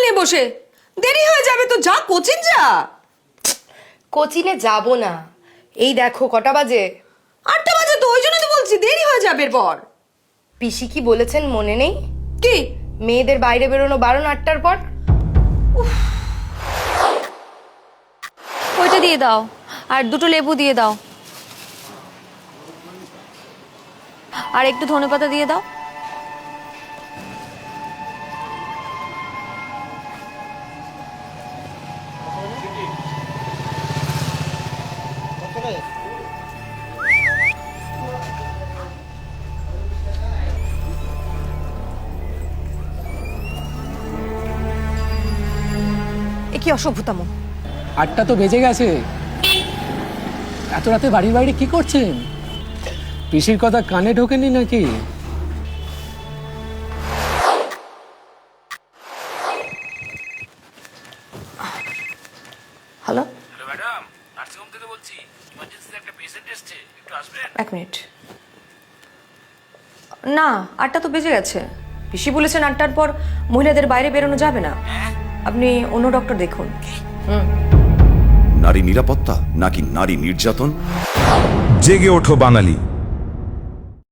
নিয়ে বসে? দেরি হয়ে যাবে তো, যা কোচিং যা। কোচিনে যাব না, এই দেখো কটা বাজে। 8টা বাজে তো, ওই জন্য তো বলছি দেরি হয়ে যাবে এরপর। পিসি কি বলেছেন মনে নেই? কি? মেয়েদের বাইরে বেরোনো বারণ 8টার পর। ওইটা দিয়ে দাও, আর 2টো লেবু দিয়ে দাও, আর একটু ধনেপাতা দিয়ে দাও। এ কি অসভ্যতাম! 8টা তো বেজে গেছে, এত রাতে বাড়ির বাইরে কি করছেন? পিসির কথা কানে ঢোকেনি নাকি? হ্যালো ম্যাডাম, নার্সিং হোম থেকে বলছি, ইমার্জেন্সিতে একটা পেশেন্ট এসেছে, একটু আসবেন? 1 মিনিট। না, 8টা তো বেজে গেছে। পিসি বলেছেন 8টার পর মহিলাদের বাইরে বেরোনো যাবে না। আপনি অন্য ডক্টর দেখুন। নারী নিরাপত্তা নাকি নারী নির্যাতন? জেগে ওঠো বাঙালি।